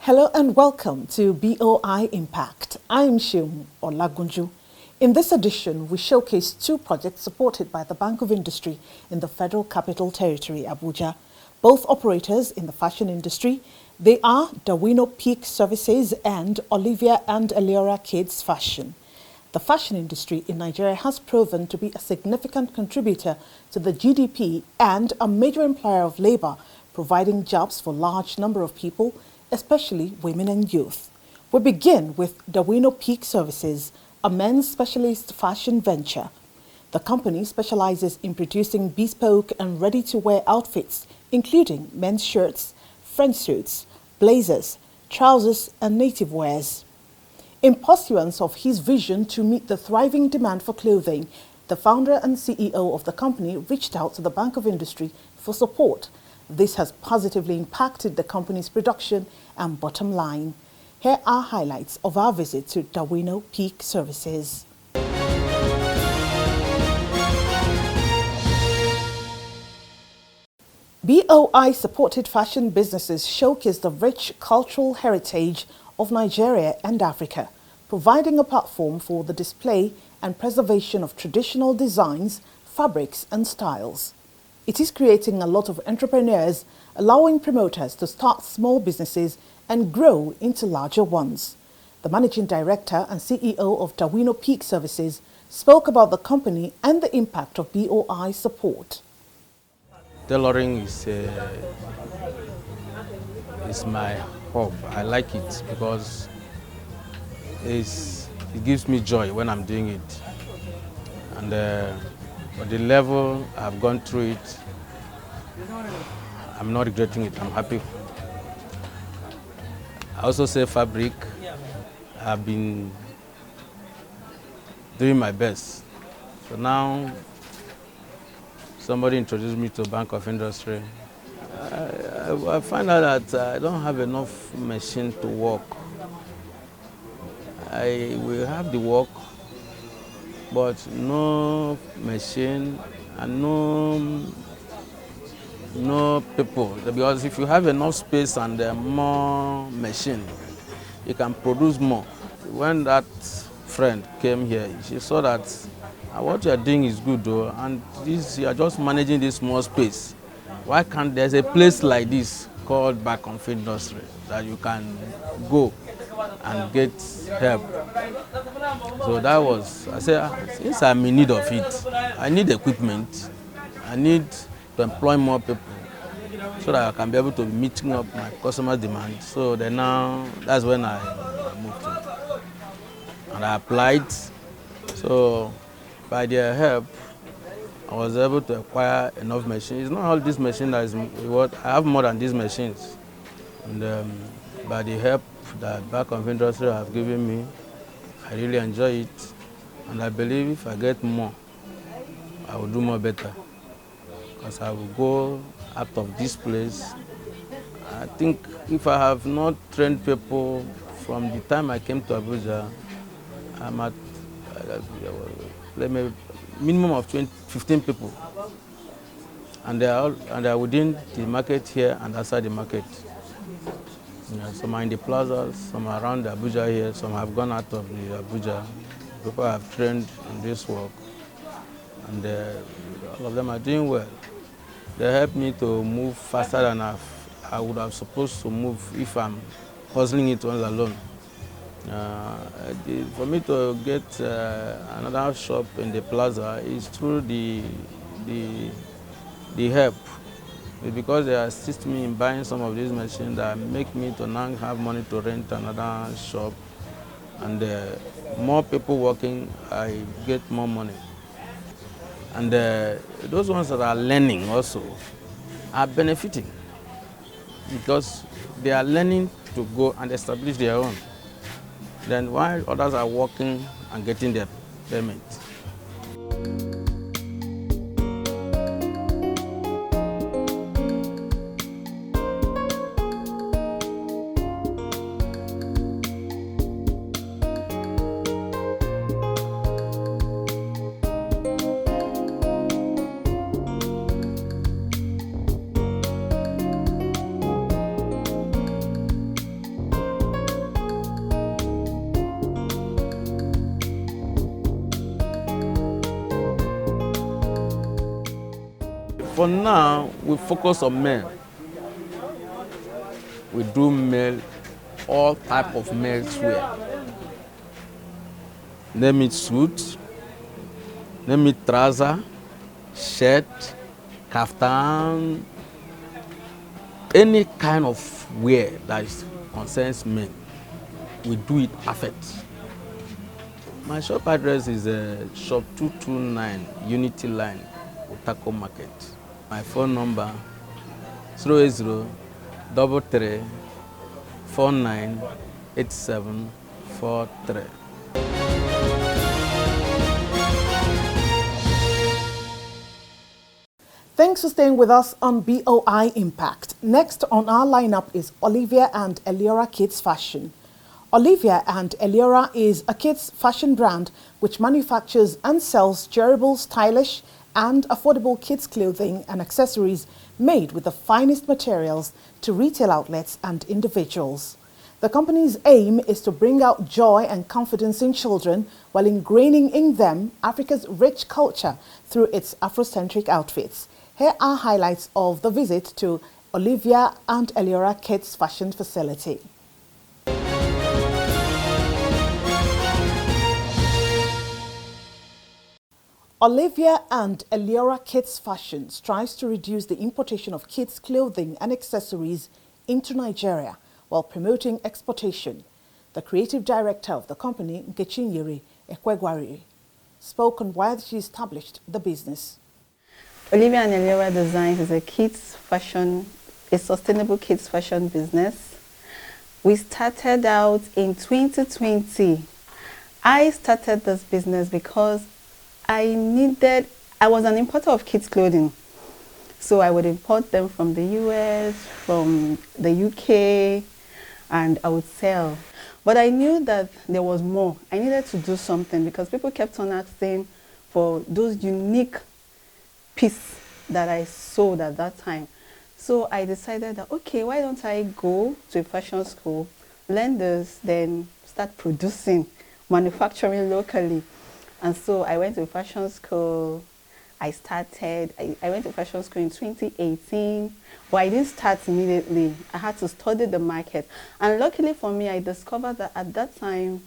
Hello and welcome to BOIImpact. I'm Olagunju. In this edition, we showcase two projects supported by the Bank of Industry in the Federal Capital Territory, Abuja. Both operators in the fashion industry. They are Daweinno Peak Services and Olivia and Eliora Kids Fashion. The fashion industry in Nigeria has proven to be a significant contributor to the GDP and a major employer of labor, providing jobs for a large number of people, especially women and youth. We begin with Daweinno Peak Services, a men's specialist fashion venture. The company specializes in producing bespoke and ready-to-wear outfits, including men's shirts, French suits, blazers, trousers, and native wears. In pursuance of his vision to meet the thriving demand for clothing, the founder and CEO of the company reached out to the Bank of Industry for support. This has positively impacted the company's production and bottom line. Here are highlights of our visit to Daweinno Peak Services. BOI-supported fashion businesses showcase the rich cultural heritage of Nigeria and Africa, providing a platform for the display and preservation of traditional designs, fabrics, and styles. It is creating a lot of entrepreneurs, allowing promoters to start small businesses and grow into larger ones. The managing director and CEO of Daweinno Peak Services spoke about the company and the impact of BOI support. Tailoring is my hobby. I like it because it gives me joy when I'm doing it. And for the level I've gone through it, I'm not regretting it. I'm happy. I also say fabric. I've been doing my best. So now somebody introduced me to Bank of Industry. I find out that I don't have enough machine to work. I will have the work, but no machine and no people. Because if you have enough space and more machine, you can produce more. When that friend came here, she saw that what you are doing is good though, and you are just managing this small space. Why can't there's a place like this called Bank of Industry that you can go and get help? So that was, I said, since I'm in need of it, I need equipment, I need to employ more people so that I can be able to be meeting up my customer demand. So then now, that's when I moved to. And I applied. So by their help, I was able to acquire enough machines. It's not all this machine that is what I have more than these machines. And by the help that Bank of Industry have given me, I really enjoy it. And I believe if I get more, I will do more better. Because I will go out of this place. I think if I have not trained people from the time I came to Abuja, I'm at minimum of 15 people. And they are within the market here and outside the market. Some are in the plazas, some are around Abuja here, some have gone out of the Abuja. People have trained in this work. And all of them are doing well. They help me to move faster than I would have supposed to move if I'm hustling it all alone. For me to get another shop in the plaza is through the help. It's because they assist me in buying some of these machines that make me to now have money to rent another shop. And more people working, I get more money. And those ones that are learning also are benefiting because they are learning to go and establish their own. Then while others are working and getting their payment. For now, we focus on men. We do male, all type of menswear. Name it suit, name it trouser, shirt, kaftan, any kind of wear that concerns men, we do it perfect. My shop address is shop 229 Unity Line, Utako Market. My phone number 080 33 49 8743. Thanks for staying with us on BOI Impact. Next on our lineup is Olivia and Eliora Kids Fashion. Olivia and Eliora is a kids fashion brand which manufactures and sells durable, stylish and affordable kids clothing and accessories made with the finest materials to retail outlets and individuals. The company's aim is to bring out joy and confidence in children while ingraining in them Africa's rich culture through its Afrocentric outfits. Here are highlights of the visit to Olivia and Eliora Kids Fashion Facility. Olivia and Eliora Kids Fashion strives to reduce the importation of kids' clothing and accessories into Nigeria while promoting exportation. The creative director of the company, Nkechinyere Ekwegwari, spoke on why she established the business. Olivia and Eliora Designs is a sustainable kids fashion business. We started out in 2020. I started this business because I was an importer of kids clothing. So I would import them from the US, from the UK, and I would sell. But I knew that there was more. I needed to do something because people kept on asking for those unique piece that I sold at that time. So I decided that, okay, why don't I go to a fashion school, learn this, then start producing, manufacturing locally. And so I went to a fashion school. I went to fashion school in 2018, but I didn't start immediately. I had to study the market. And luckily for me, I discovered that at that time,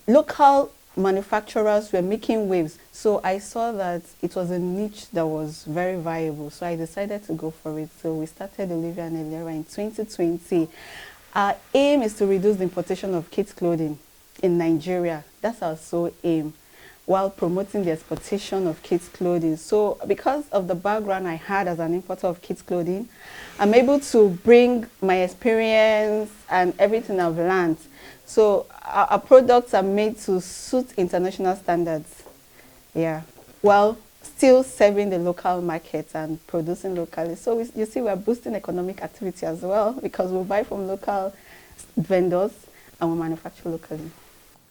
local manufacturers were making waves. So I saw that it was a niche that was very viable. So I decided to go for it. So we started Olivia and Eliora in 2020. Our aim is to reduce the importation of kids' clothing in Nigeria. That's our sole aim, while promoting the exportation of kids' clothing. So because of the background I had as an importer of kids' clothing, I'm able to bring my experience and everything I've learned. So our products are made to suit international standards, while still serving the local market and producing locally. So you see, we're boosting economic activity as well because we buy from local vendors and we manufacture locally.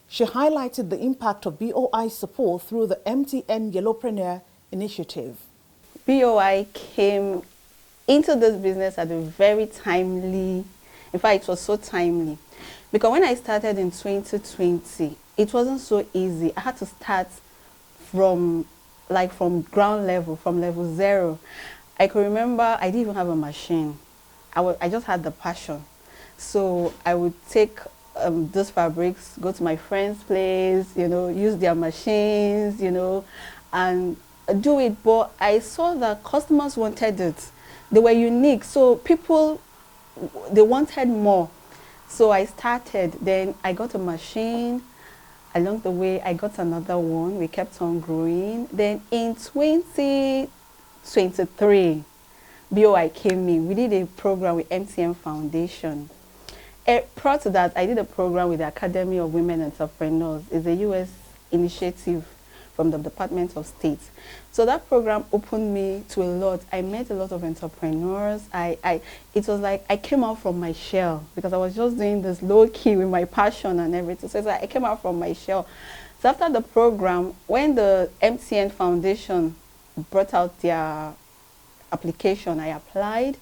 She highlighted the impact of BOI support through the MTN Yellowpreneur initiative. BOI came into this business at a very timely, in fact, it was so timely. Because when I started in 2020, it wasn't so easy. I had to start from ground level, from level 0. I could remember I didn't even have a machine. I just had the passion. So I would take those fabrics, go to my friend's place, use their machines, and do it. But I saw that customers wanted it. They were unique. So people, they wanted more. So I started, then I got a machine. Along the way, I got another one. We kept on growing. Then in 2023, BOI came in. We did a program with MTN Foundation. Prior to that, I did a program with the Academy of Women Entrepreneurs. It's a US initiative from the Department of State. So that program opened me to a lot. I met a lot of entrepreneurs. It was like I came out from my shell because I was just doing this low key with my passion and everything. So it's like I came out from my shell. So after the program, when the MTN Foundation brought out their application, I applied.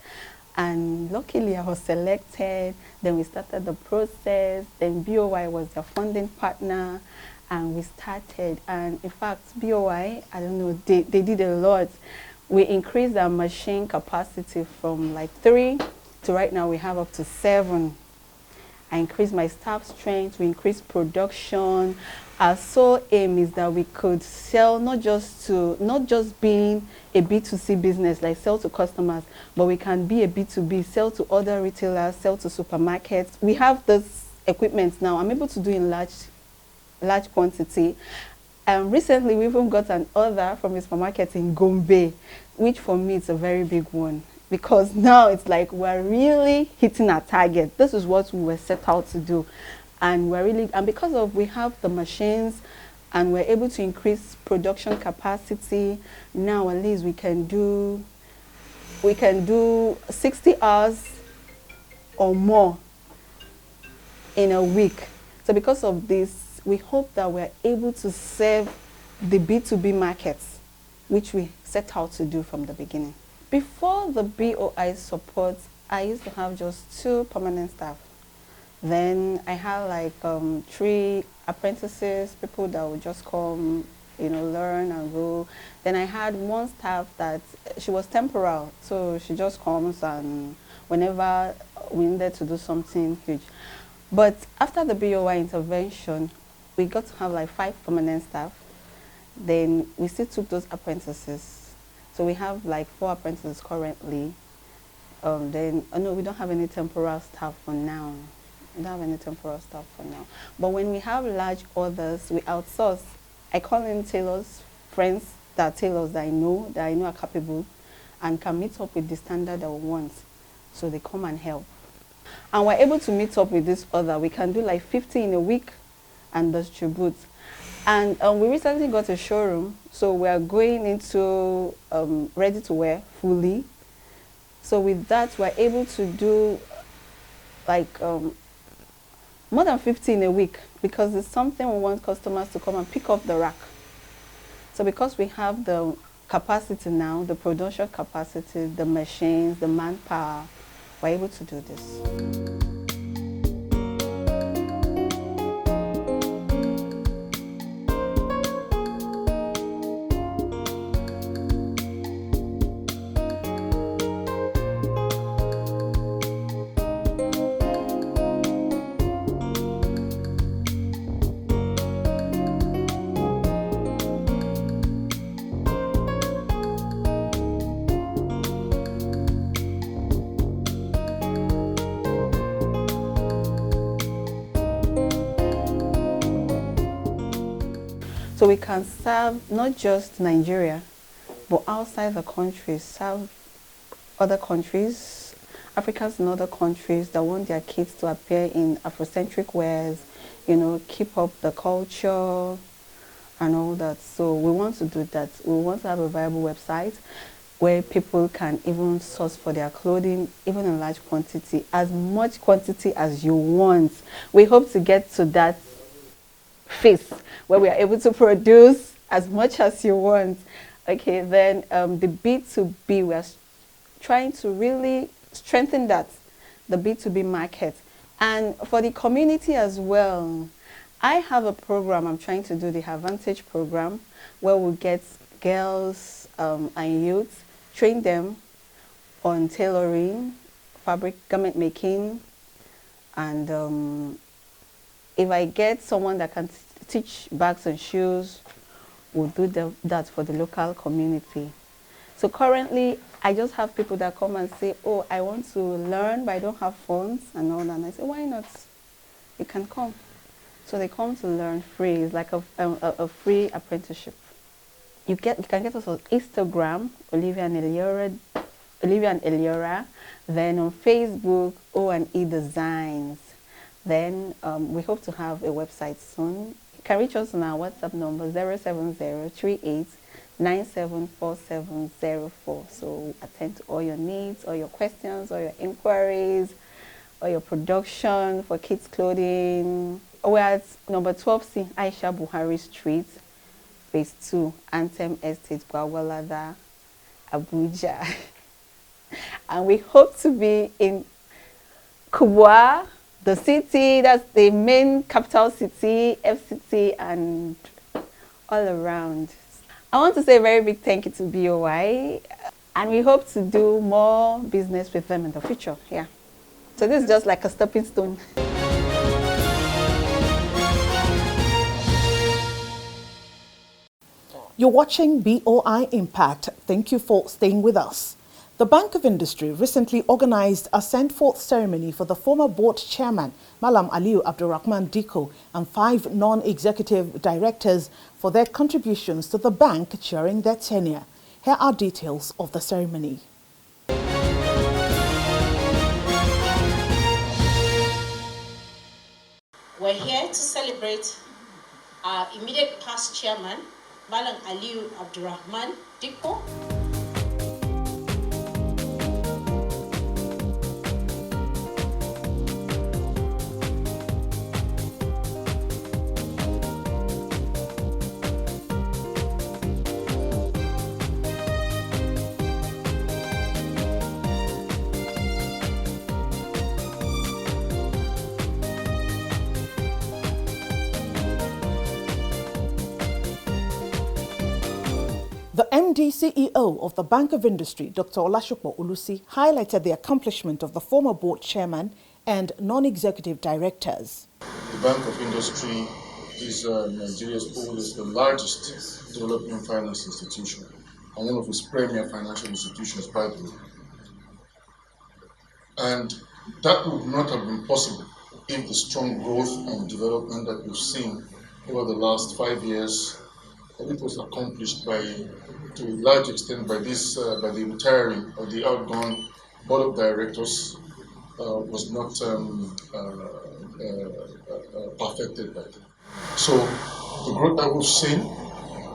And luckily I was selected. Then we started the process. Then BOI was their funding partner. And we started. And in fact, BOI, I don't know, they did a lot. We increased our machine capacity from like 3 to right now we have up to 7. I increased my staff strength, we increased production. Our sole aim is that we could sell not just being a B2C business, like sell to customers, but we can be a B2B, sell to other retailers, sell to supermarkets. We have this equipment now. I'm able to do in large quantity. Recently, we even got an order from a supermarket in Gombe, which for me is a very big one. Because now it's like we're really hitting our target. This is what we were set out to do. And because we have the machines and we're able to increase production capacity, now at least we can do 60 hours or more in a week. So because of this, we hope that we're able to serve the B2B markets, which we set out to do from the beginning. Before the BOI support, I used to have just 2 permanent staff. Then I had like 3 apprentices, people that would just come, learn and go. Then I had 1 staff that she was temporal, so she just comes and whenever we needed to do something huge. But after the BOI intervention, we got to have like 5 permanent staff. Then we still took those apprentices. So we have like 4 apprentices currently. No, we don't have any temporal staff for now. We don't have any temporal staff for now. But when we have large orders, we outsource. I call in tailors, friends that are tailors that I know are capable and can meet up with the standard that we want. So they come and help. And we're able to meet up with this order. We can do like 50 in a week and distribute. And we recently got a showroom, so we are going into ready-to-wear fully. So with that, we're able to do like more than 50 in a week because it's something we want customers to come and pick up the rack. So because we have the capacity now, the production capacity, the machines, the manpower, we're able to do this. So we can serve not just Nigeria, but outside the country, serve other countries, Africans in other countries that want their kids to appear in Afrocentric wears, keep up the culture and all that. So we want to do that. We want to have a viable website where people can even source for their clothing, even in large quantity, as much quantity as you want. We hope to get to that phase where we are able to produce as much as you want. Okay, then the B2B, we are trying to really strengthen that, the B2B market. And for the community as well, I have a program I'm trying to do, the Advantage program, where we get girls and youth, train them on tailoring, fabric, garment making, and if I get someone that can teach bags and shoes, we'll do that for the local community. So currently, I just have people that come and say, oh, I want to learn, but I don't have funds and all that. And I say, why not? You can come. So they come to learn free. It's like a free apprenticeship. You can get us on Instagram, Olivia and Eliora. Then on Facebook, O&E Designs. Then we hope to have a website soon. You can reach us on our WhatsApp number 07038974704. So attend to all your needs, all your questions, all your inquiries, all your production for kids' clothing. We're at number 12C Aisha Buhari Street, Phase 2, Anthem Estate, Gwagwalada, Abuja. And we hope to be in Kubwa, the city, that's the main capital city, FCT, and all around. I want to say a very big thank you to BOI, and we hope to do more business with them in the future. Yeah. So this is just like a stepping stone. You're watching BOI Impact. Thank you for staying with us. The Bank of Industry recently organized a send-forth ceremony for the former board chairman, Malam Aliyu Abdurrahman Diko, and 5 non-executive directors for their contributions to the bank during their tenure. Here are details of the ceremony. We're here to celebrate our immediate past chairman, Malam Aliyu Abdurrahman Diko. The MD CEO of the Bank of Industry, Dr. Oluseun, highlighted the accomplishment of the former board chairman and non-executive directors. The Bank of Industry is Nigeria's oldest and largest development finance institution, and one of its premier financial institutions, by the way. And that would not have been possible if the strong growth and development that we've seen over the last 5 years, and it was accomplished to a large extent by the retiring or the outgone board of directors, was not perfected by them. So the growth that we've seen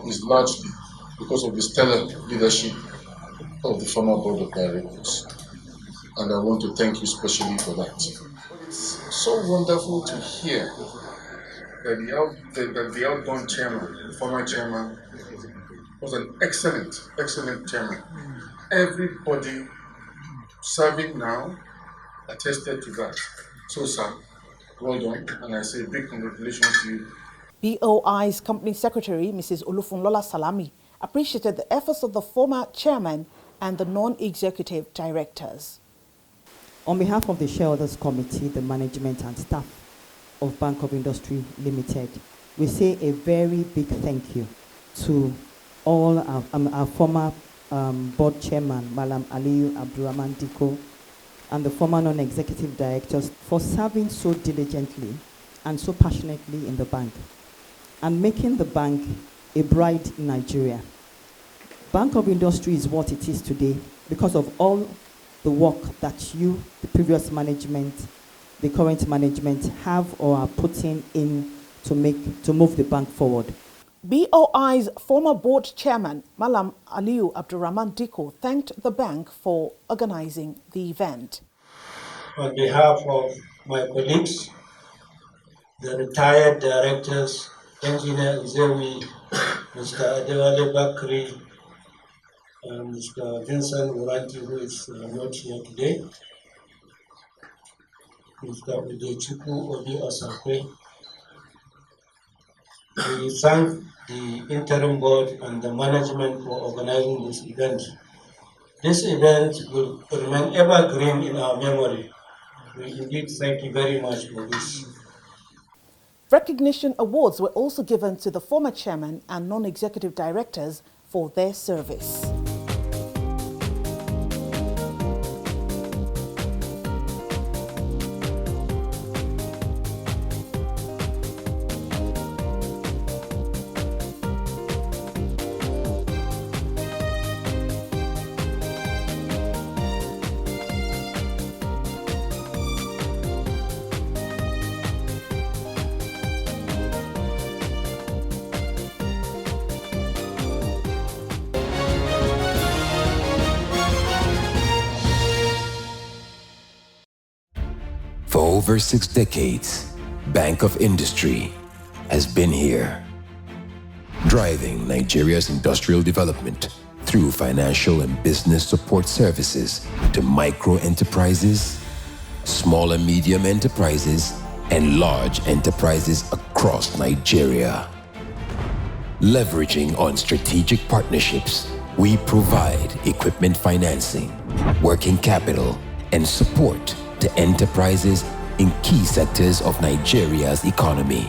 is largely because of the stellar leadership of the former board of directors, and I want to thank you specially for that. It's so wonderful to hear that the outgone chairman, the former chairman, was an excellent chairman. Everybody serving now attested to that. So, sir, well done, and I say big congratulations to you. BOI's company secretary, Mrs. Olufunlola Salami, appreciated the efforts of the former chairman and the non-executive directors. On behalf of the shareholders committee, the management and staff of Bank of Industry Limited, we say a very big thank you to all our former board chairman, Malam Aliyu Abdurrahman Diko, and the former non-executive directors for serving so diligently and so passionately in the bank and making the bank a bride in Nigeria. Bank of Industry is what it is today because of all the work that you, the previous management, the current management have or are putting in to move the bank forward. BOI's former board chairman, Malam Aliyu Abdurrahman Diko, thanked the bank for organizing the event. On behalf of my colleagues, the retired directors, Engineer Izewi, Mr. Adewale Bakri, and Mr. Vincent Moranti, who is not here today, Mr. Udechukwu Obi Osakwe. We thank the interim board and the management for organizing this event. This event will remain evergreen in our memory. We indeed thank you very much for this. Recognition awards were also given to the former chairman and non-executive directors for their service. For over 6 decades, Bank of Industry has been here, driving Nigeria's industrial development through financial and business support services to micro enterprises, small and medium enterprises, and large enterprises across Nigeria. Leveraging on strategic partnerships, we provide equipment financing, working capital, and support to enterprises in key sectors of Nigeria's economy,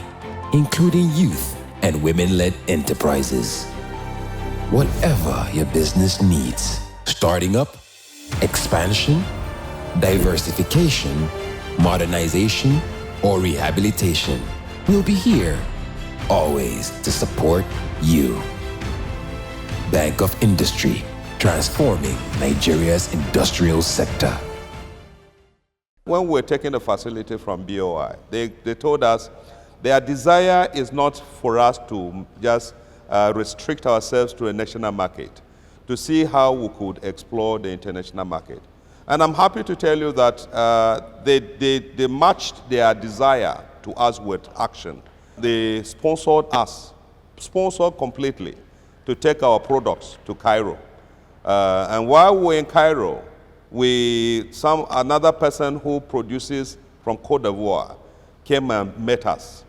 including youth and women-led enterprises. Whatever your business needs, starting up, expansion, diversification, modernization, or rehabilitation, we'll be here, always to support you. Bank of Industry, transforming Nigeria's industrial sector. When we were taking the facility from BOI, they told us their desire is not for us to just restrict ourselves to a national market, to see how we could explore the international market. And I'm happy to tell you that they matched their desire to us with action. They sponsored us, sponsored completely, to take our products to Cairo. And while we were in Cairo, another person who produces from Côte d'Ivoire came and met us.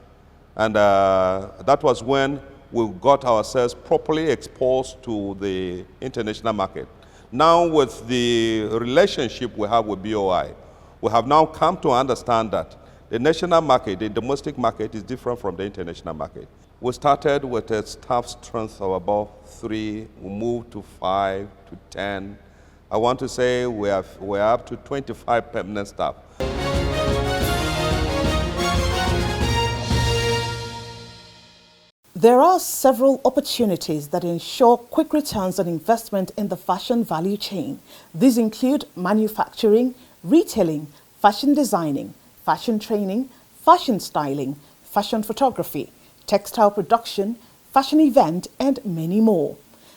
And that was when we got ourselves properly exposed to the international market. Now with the relationship we have with BOI, we have now come to understand that the national market, the domestic market, is different from the international market. We started with a staff strength of about 3, we moved to 5, to 10. I want to say we're up to 25 permanent staff. There are several opportunities that ensure quick returns on investment in the fashion value chain. These include manufacturing, retailing, fashion designing, fashion training, fashion styling, fashion photography, textile production, fashion event, and many more.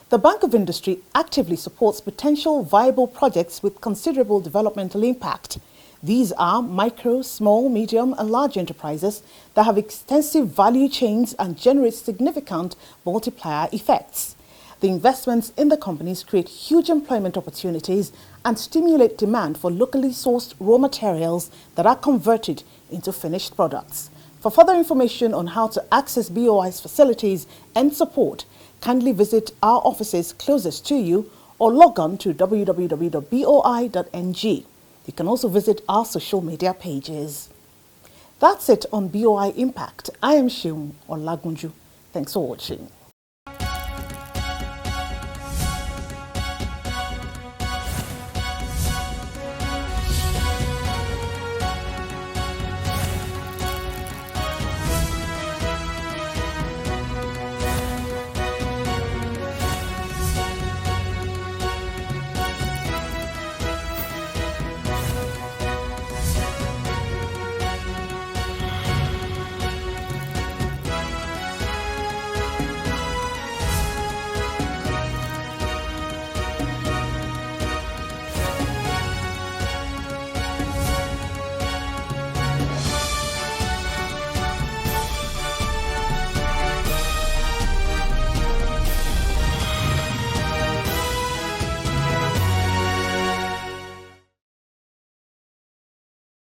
The Bank of Industry actively supports potential viable projects with considerable developmental impact. These are micro, small, medium, and large enterprises that have extensive value chains and generate significant multiplier effects. The investments in the companies create huge employment opportunities and stimulate demand for locally sourced raw materials that are converted into finished products. For further information on how to access BOI's facilities and support, kindly visit our offices closest to you or log on to www.boi.ng. You can also visit our social media pages. That's it on BOI Impact. I am Olagunju. Thanks for watching.